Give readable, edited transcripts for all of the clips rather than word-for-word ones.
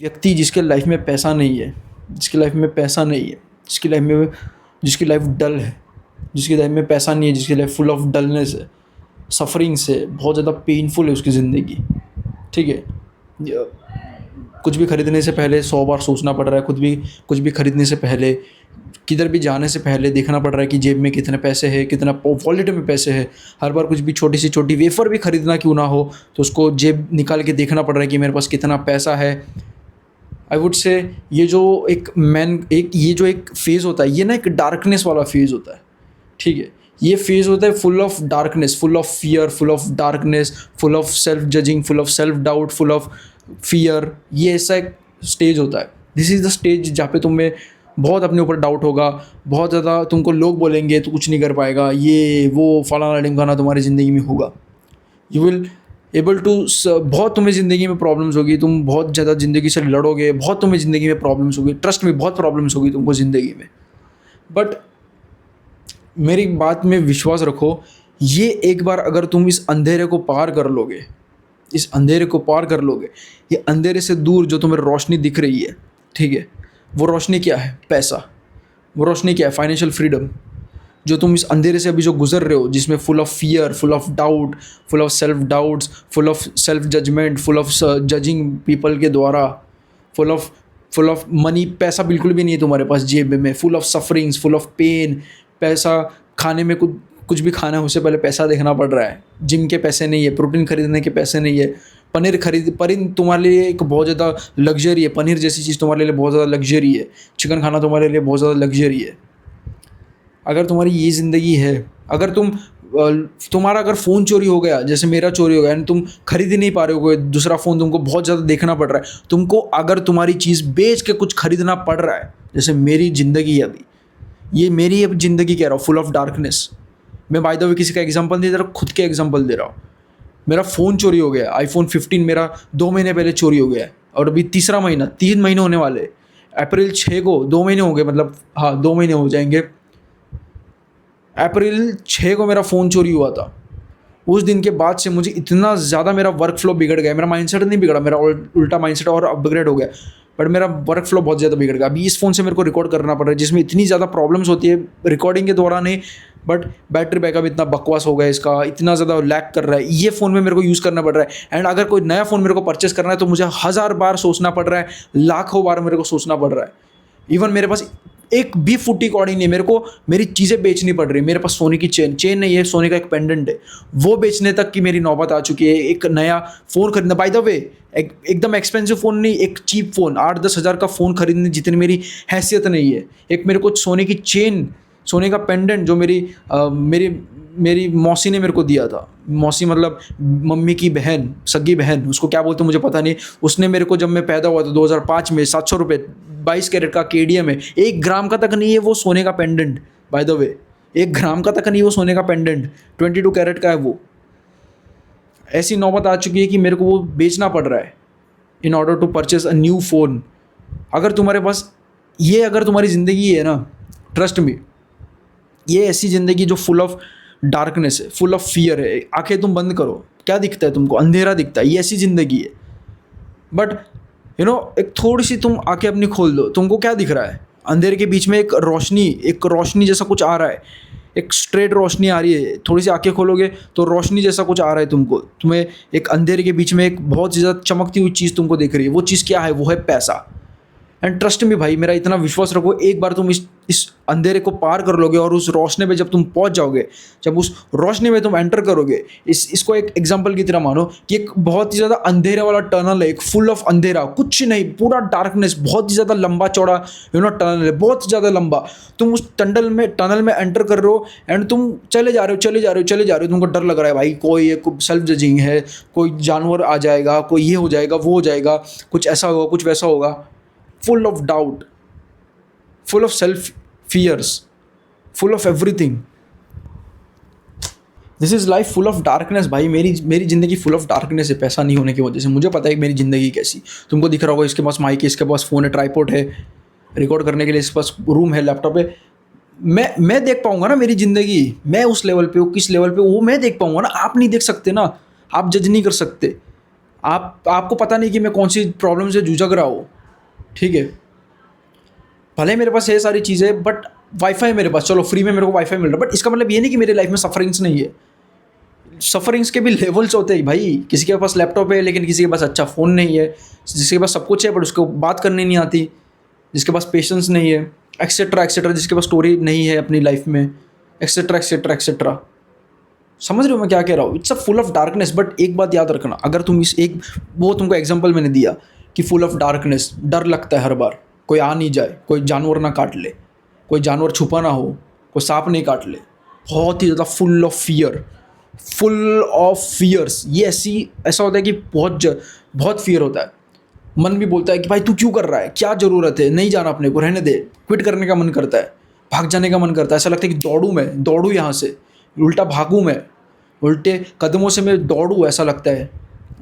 व्यक्ति जिसके लाइफ में पैसा नहीं है, जिसकी लाइफ में पैसा नहीं है, जिसकी लाइफ डल है, जिसकी लाइफ में पैसा नहीं है, जिसकी लाइफ फुल ऑफ डलनेस है, सफरिंग्स है, बहुत ज़्यादा पेनफुल है उसकी ज़िंदगी। ठीक है, कुछ भी खरीदने से पहले 100 बार सोचना पड़ रहा है, कुछ भी खरीदने से पहले, किधर भी जाने से पहले देखना पड़ रहा है कि जेब में कितने पैसे हैं, कितना वॉलेट में पैसे हैं। हर बार कुछ भी छोटी से छोटी वेफर भी खरीदना क्यों ना हो तो उसको जेब निकाल के देखना पड़ रहा है कि मेरे पास कितना पैसा है। आई वुड से ये जो एक फेज़ होता है, ये ना एक डार्कनेस वाला फेज़ होता है। ठीक है, ये फेज़ होता है full of darkness, full of fear, full of darkness, full of self judging, full of self doubt, full of fear. ये ऐसा एक स्टेज होता है। दिस इज़ द स्टेज जहाँ पे तुम्हें बहुत अपने ऊपर डाउट होगा, बहुत ज़्यादा तुमको लोग बोलेंगे तो कुछ नहीं कर पाएगा, ये वो फलाना ढिमकाना तुम्हारी ज़िंदगी में होगा। यू विल एबल टू बहुत तुम्हें ज़िंदगी में प्रॉब्लम्स होगी, तुम बहुत ज़्यादा ज़िंदगी से लड़ोगे, बहुत तुम्हें ज़िंदगी में प्रॉब्लम्स होगी, ट्रस्ट में बहुत प्रॉब्लम्स होगी तुमको ज़िंदगी में। बट मेरी बात में विश्वास रखो, ये एक बार अगर तुम इस अंधेरे को पार कर लोगे, इस अंधेरे को पार कर लोगे, ये अंधेरे से दूर जो तुम्हें रोशनी दिख रही है, ठीक है, वो रोशनी क्या है? पैसा। वो रोशनी क्या है? Financial freedom. जो तुम इस अंधेरे से अभी जो गुजर रहे हो, जिसमें full of fear, full of doubt, full of self doubts, full of self judgement, full of judging people के द्वारा, फुल ऑफ मनी, पैसा बिल्कुल भी नहीं है तुम्हारे पास जेब में, full of sufferings, full of pain. पैसा खाने में कुछ भी खाना है उससे पहले पैसा देखना पड़ रहा है। जिम के पैसे नहीं है, प्रोटीन खरीदने के पैसे नहीं है, पनीर तुम्हारे लिए एक बहुत ज़्यादा लग्जरी है, पनीर जैसी चीज़ तुम्हारे लिए बहुत ज़्यादा लग्जरी है, चिकन खाना तुम्हारे लिए बहुत ज़्यादा लग्जरी है। अगर तुम्हारी ये ज़िंदगी है, अगर तुम्हारा अगर फ़ोन चोरी हो गया, जैसे मेरा चोरी हो गया, एंड तुम खरीद ही नहीं पा रहे हो, कोई दूसरा फ़ोन तुमको बहुत ज़्यादा देखना पड़ रहा है, तुमको अगर तुम्हारी चीज़ बेच के कुछ खरीदना पड़ रहा है, जैसे मेरी ज़िंदगी है अभी, ये मेरी अब ज़िंदगी कह रहा हूँ, फुल ऑफ डार्कनेस। मैं बाय द वे किसी का एग्जांपल नहीं दे रहा, खुद के एग्जांपल दे रहा हूँ। मेरा फ़ोन चोरी हो गया, iPhone 15 मेरा 2 महीने पहले चोरी हो गया है, और अभी तीसरा महीना, 3 महीने होने वाले। अप्रैल 6 को 2 महीने हो गए, मतलब हाँ 2 महीने हो जाएंगे। अप्रैल 6 को मेरा फ़ोन चोरी हुआ था। उस दिन के बाद से मुझे इतना ज़्यादा मेरा वर्क फ्लो बिगड़ गया। मेरा माइंडसेट नहीं बिगड़ा, मेरा उल्टा माइंडसेट और अपग्रेड हो गया, बट मेरा वर्क फ्लो बहुत ज़्यादा बिगड़ गया। अभी इस फ़ोन से मेरे को रिकॉर्ड करना पड़ रहा है, जिसमें इतनी ज़्यादा प्रॉब्लम्स होती है रिकॉर्डिंग के दौरान ही, बट बैटरी बैकअप इतना बकवास हो गया इसका, इतना ज़्यादा लैग कर रहा है। ये फ़ोन में मेरे को यूज़ करना पड़ रहा है। एंड अगर कोई नया फ़ोन मेरे को परचेस करना है तो मुझे 1000 बार सोचना पड़ रहा है, लाखों बार मेरे को सोचना पड़ रहा है। इवन मेरे पास एक भी फुटी कौड़ी नहीं है, मेरे को मेरी चीज़ें बेचनी पड़ रही है। मेरे पास सोने की चेन नहीं है, सोने का एक पेंडेंट है, वो बेचने तक की मेरी नौबत आ चुकी है। एक नया फ़ोन खरीदना, बाय द वे एकदम एक्सपेंसिव फ़ोन नहीं, एक चीप फ़ोन, 8-10 हज़ार का फ़ोन खरीदने जितनी मेरी हैसियत नहीं है। एक मेरे को सोने की चेन, सोने का पेंडेंट जो मेरी मौसी ने मेरे को दिया था। मौसी मतलब मम्मी की बहन, सगी बहन, उसको क्या बोलते मुझे पता नहीं। उसने मेरे को, जब मैं पैदा हुआ था 2005 में, 700 रुपये, 22 कैरेट का केडियम है, 1 ग्राम का तक नहीं है वो सोने का पेंडेंट। बाय द वे 1 ग्राम का तक नहीं वो सोने का पेंडेंट, 22 कैरेट का है वो। ऐसी नौबत आ चुकी है कि मेरे को वो बेचना पड़ रहा है in order to purchase a new phone. अगर तुम्हारे पास ये, अगर तुम्हारी ज़िंदगी है ना, ट्रस्ट मी, ये ऐसी ज़िंदगी जो फुल ऑफ डार्कनेस है, फुल ऑफ फियर है। आंखें तुम बंद करो, क्या दिखता है तुमको? अंधेरा दिखता है। ये ऐसी ज़िंदगी है। बट एक थोड़ी सी तुम आंखें अपनी खोल दो, तुमको क्या दिख रहा है? अंधेरे के बीच में एक रोशनी जैसा कुछ आ रहा है, एक स्ट्रेट रोशनी आ रही है। थोड़ी सी आंखें खोलोगे तो रोशनी जैसा कुछ आ रहा है तुमको। तुम्हें एक अंधेरे के बीच में एक बहुत ज़्यादा चमकती हुई चीज़ तुमको दिख रही है। वो चीज़ क्या है? वो है पैसा। एंड ट्रस्ट में भाई, मेरा इतना विश्वास रखो, एक बार तुम इस अंधेरे को पार कर लोगे और उस रोशनी में जब तुम पहुंच जाओगे, जब उस रोशनी में तुम एंटर करोगे, इसको एक एग्जांपल की तरह मानो कि एक बहुत ही ज़्यादा अंधेरे वाला टनल है, एक फुल ऑफ अंधेरा, कुछ नहीं, पूरा डार्कनेस, बहुत ही ज़्यादा लंबा चौड़ा टनल है, बहुत ज़्यादा लंबा। तुम उस टनल में एंटर कर रहे हो एंड तुम चले जा रहे हो, तुमको डर लग रहा है भाई, कोई सेल्फ जजिंग है, कोई जानवर आ जाएगा, कोई ये हो जाएगा, वो हो जाएगा, कुछ ऐसा होगा, कुछ वैसा होगा। Full of doubt, full of self fears, full of everything. This is life full of darkness भाई। मेरी ज़िंदगी full of darkness है, पैसा नहीं होने की वजह से। मुझे पता है कि मेरी ज़िंदगी कैसी। तुमको दिख रहा होगा, इसके पास माइक है, इसके पास फ़ोन है, ट्राइपॉड है, रिकॉर्ड करने के लिए इसके पास रूम है, लैपटॉप है। मैं देख पाऊँगा ना मेरी ज़िंदगी, मैं उस लेवल पे हूँ, किस लेवल पे वो मैं देख पाऊँगा ना। आप नहीं देख सकते ना, आप जज नहीं कर सकते। आपको पता नहीं कि मैं कौन सी प्रॉब्लम से जूझ रहा हूँ, ठीक है। भले मेरे पास ये सारी चीज़ें, बट वाईफाई मेरे पास, चलो फ्री में मेरे को वाईफाई मिल रहा है, बट इसका मतलब ये नहीं कि मेरी लाइफ में सफरिंग्स नहीं है। सफरिंग्स के भी लेवल्स होते हैं भाई। किसी के पास लैपटॉप है लेकिन किसी के पास अच्छा फ़ोन नहीं है, जिसके पास सब कुछ है बट उसको बात करनी नहीं आती, जिसके पास पेशेंस नहीं है, एक्सेट्रा एक्सेट्रा, जिसके पास स्टोरी नहीं है अपनी लाइफ में, एक्सेट्रा एक्सेट्रा एक्सेट्रा। समझ रहे हो मैं क्या कह रहा हूँ? It's a full of darkness. But एक बात याद रखना, अगर तुम इस एक, वो तुमको एग्जांपल मैंने दिया कि फुल ऑफ डार्कनेस, डर लगता है हर बार, कोई आ नहीं जाए, कोई जानवर ना काट ले, कोई जानवर छुपा ना हो, कोई सांप नहीं काट ले, बहुत ही ज़्यादा full of fear, full of fears. ये ऐसा होता है कि बहुत फियर होता है। मन भी बोलता है कि भाई तू क्यों कर रहा है, क्या ज़रूरत है, नहीं जाना अपने को, रहने दे। क्विट करने का मन करता है, भाग जाने का मन करता है, ऐसा लगता है कि दौड़ूँ यहाँ से, उल्टा भागूँ मैं, उल्टे कदमों से मैं दौड़ूँ, ऐसा लगता है।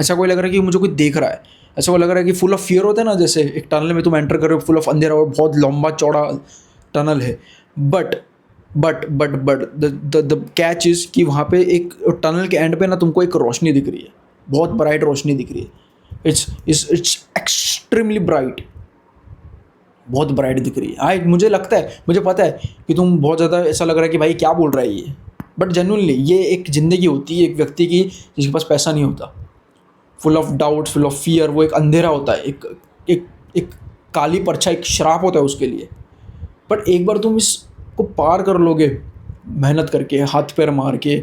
ऐसा कोई लग रहा है कि मुझे कोई देख रहा है, ऐसा कोई लग रहा है कि फुल ऑफ फियर होता है ना, जैसे एक टनल में तुम एंटर कर रहे हो, फुल ऑफ अंधेरा और बहुत लंबा चौड़ा टनल है, बट द कैच इज़ कि वहाँ पे एक टनल के एंड पे ना तुमको एक रोशनी दिख रही है, बहुत ब्राइट रोशनी दिख रही है। इट्स एक्सट्रीमली ब्राइट, बहुत ब्राइट दिख रही है। हाँ, मुझे लगता है, मुझे पता है कि तुम बहुत ज़्यादा ऐसा लग रहा है कि भाई क्या बोल रहा है ये, बट जेन्युइनली ये एक ज़िंदगी होती है एक व्यक्ति की जिसके पास पैसा नहीं होता, full of doubts, full of fear. वो एक अंधेरा होता है, एक काली परछाई, एक श्राप होता है उसके लिए। बट एक बार तुम इसको पार कर लोगे, मेहनत करके, हाथ पैर मार के,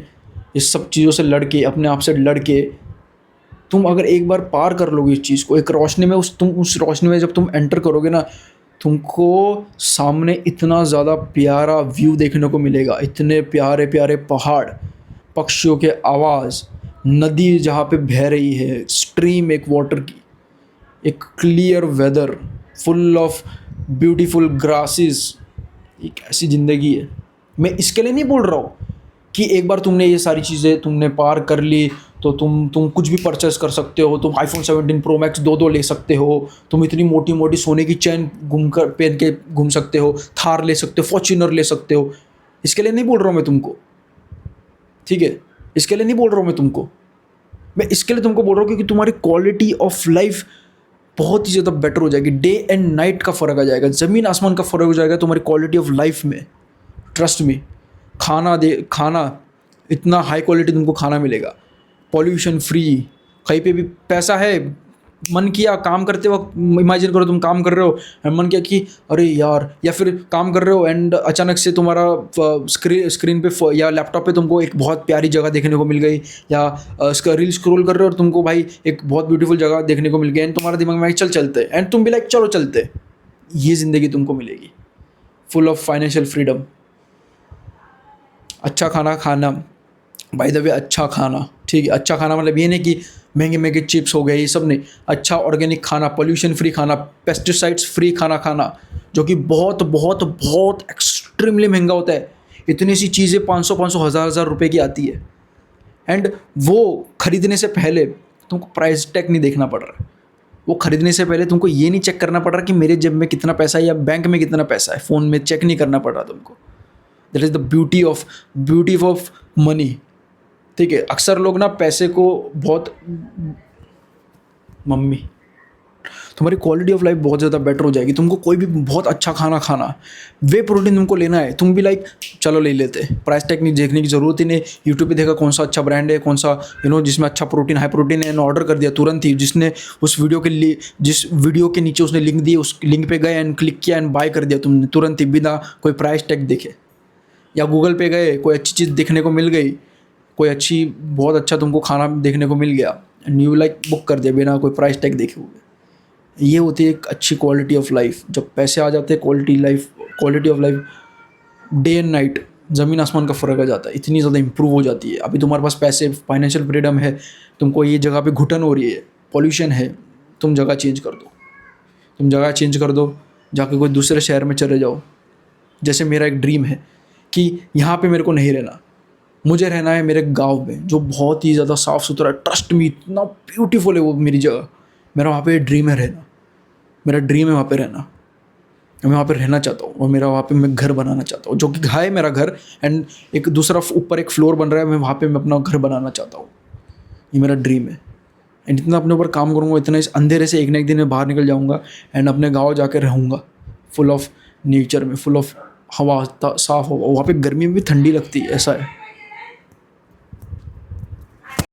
इस सब चीज़ों से लड़ के, अपने आप से लड़ के, तुम अगर एक बार पार कर लोगे इस चीज़ को, एक रोशनी में उस रोशनी में जब तुम एंटर करोगे ना, तुमको सामने इतना ज़्यादा प्यारा व्यू देखने को मिलेगा, इतने प्यारे प्यारे पहाड़, पक्षियों के आवाज़, नदी जहाँ पे बह रही है, स्ट्रीम एक वाटर की, एक clear weather, full of beautiful grasses. एक ऐसी ज़िंदगी है। मैं इसके लिए नहीं बोल रहा हूँ कि एक बार तुमने ये सारी चीज़ें तुमने पार कर ली तो तुम कुछ भी परचेस कर सकते हो, तुम आईफोन 17 प्रो मैक्स दो ले सकते हो, तुम इतनी मोटी मोटी सोने की चैन पहन के घूम सकते हो, थार ले सकते हो, फॉर्च्यूनर ले सकते हो। इसके लिए नहीं बोल रहा हूँ मैं तुमको, ठीक है? इसके लिए नहीं बोल रहा हूँ मैं तुमको, मैं इसके लिए तुमको बोल रहा हूँ क्योंकि तुम्हारी क्वालिटी ऑफ लाइफ बहुत ही ज़्यादा बेटर हो जाएगी। डे एंड नाइट का फ़र्क आ जाएगा, ज़मीन आसमान का फ़र्क हो जाएगा तुम्हारी क्वालिटी ऑफ लाइफ में। Trust me. खाना इतना हाई क्वालिटी तुमको खाना मिलेगा, पॉल्यूशन फ्री, कहीं पे भी पैसा है। मन किया काम करते वक्त, इमेजिन करो तुम काम कर रहे हो एंड मन किया कि अरे यार, या फिर काम कर रहे हो एंड अचानक से तुम्हारा स्क्रीन पे या लैपटॉप पे तुमको एक बहुत प्यारी जगह देखने को मिल गई, या उसका रील स्क्रॉल कर रहे हो और तुमको भाई एक बहुत ब्यूटीफुल जगह देखने को मिल गई एंड तुम्हारा दिमाग में चलते एंड तुम भी लाइक चलो चलते। ये ज़िंदगी तुमको मिलेगी, फुल ऑफ फाइनेंशियल फ्रीडम। अच्छा खाना खाना, बाय द वे अच्छा खाना, ठीक है? अच्छा खाना मतलब ये नहीं कि महंगे महंगे चिप्स हो गए, ये सब नहीं। अच्छा ऑर्गेनिक खाना, पोल्यूशन फ्री खाना, पेस्टिसाइड्स फ्री खाना खाना, जो कि बहुत बहुत बहुत एक्सट्रीमली महंगा होता है। इतनी सी चीज़ें 500 हज़ार रुपए की आती है एंड वो खरीदने से पहले तुमको प्राइस टैग नहीं देखना पड़ रहा है। वो खरीदने से पहले तुमको ये नहीं चेक करना पड़ रहा कि मेरे जेब में कितना पैसा है या बैंक में कितना पैसा है, फ़ोन में चेक नहीं करना पड़ रहा तुमको। That is the beauty of money, ठीक है? अक्सर लोग ना पैसे को बहुत, मम्मी, तुम्हारी क्वालिटी ऑफ लाइफ बहुत ज़्यादा बेटर हो जाएगी। तुमको कोई भी बहुत अच्छा खाना खाना, वे प्रोटीन तुमको लेना है, तुम भी लाइक चलो ले लेते, प्राइस टैग नहीं देखने की ज़रूरत ही नहीं। यूट्यूब पे देखा कौन सा अच्छा ब्रांड है, कौन सा जिसमें अच्छा प्रोटीन, हाई प्रोटीन है, ऑर्डर कर दिया तुरंत ही। जिस वीडियो के नीचे उसने लिंक दिए, उस लिंक पे गए एंड क्लिक किया एंड बाय कर दिया तुमने तुरंत ही, बिना कोई प्राइस टैग देखे। या गूगल पे गए, कोई अच्छी चीज़ देखने को मिल गई, कोई बहुत अच्छा तुमको खाना देखने को मिल गया एंड यू लाइक बुक कर दिया बिना कोई प्राइस टैग देखे हुए। ये होती है एक अच्छी क्वालिटी ऑफ लाइफ। जब पैसे आ जाते हैं, quality of life day and night, ज़मीन आसमान का फ़र्क आ जाता है, इतनी ज़्यादा इंप्रूव हो जाती है। अभी तुम्हारे पास पैसे, फाइनेंशियल फ्रीडम है, तुमको ये जगह पे घुटन हो रही है, पॉल्यूशन है, तुम जगह चेंज कर दो, जाके कोई दूसरे शहर में चले जाओ। जैसे मेरा एक ड्रीम है कि यहाँ पे मेरे को नहीं रहना, मुझे रहना है मेरे गांव में, जो बहुत ही ज़्यादा साफ़ सुथरा, ट्रस्ट मी, इतना ब्यूटीफुल है वो मेरी जगह। मेरा वहाँ पे ड्रीम है रहना, मेरा ड्रीम है वहाँ पे रहना, मैं वहाँ पे रहना चाहता हूँ। और मेरा वहाँ पे मैं घर बनाना चाहता हूँ, जो कि है मेरा घर, एंड एक दूसरा ऊपर एक फ्लोर बन रहा है, मैं वहाँ पे मैं अपना घर बनाना चाहता हूँ। ये मेरा ड्रीम है। एंड इतना अपने ऊपर काम करूँगा, इतना इस अंधेरे से एक ना एक दिन में बाहर निकल जाऊँगा एंड अपने गाँव जाकर रहूँगा फुल ऑफ नेचर में, फुल ऑफ हवा, साफ हवा। वहाँ पे गर्मी में भी ठंडी लगती है, ऐसा है।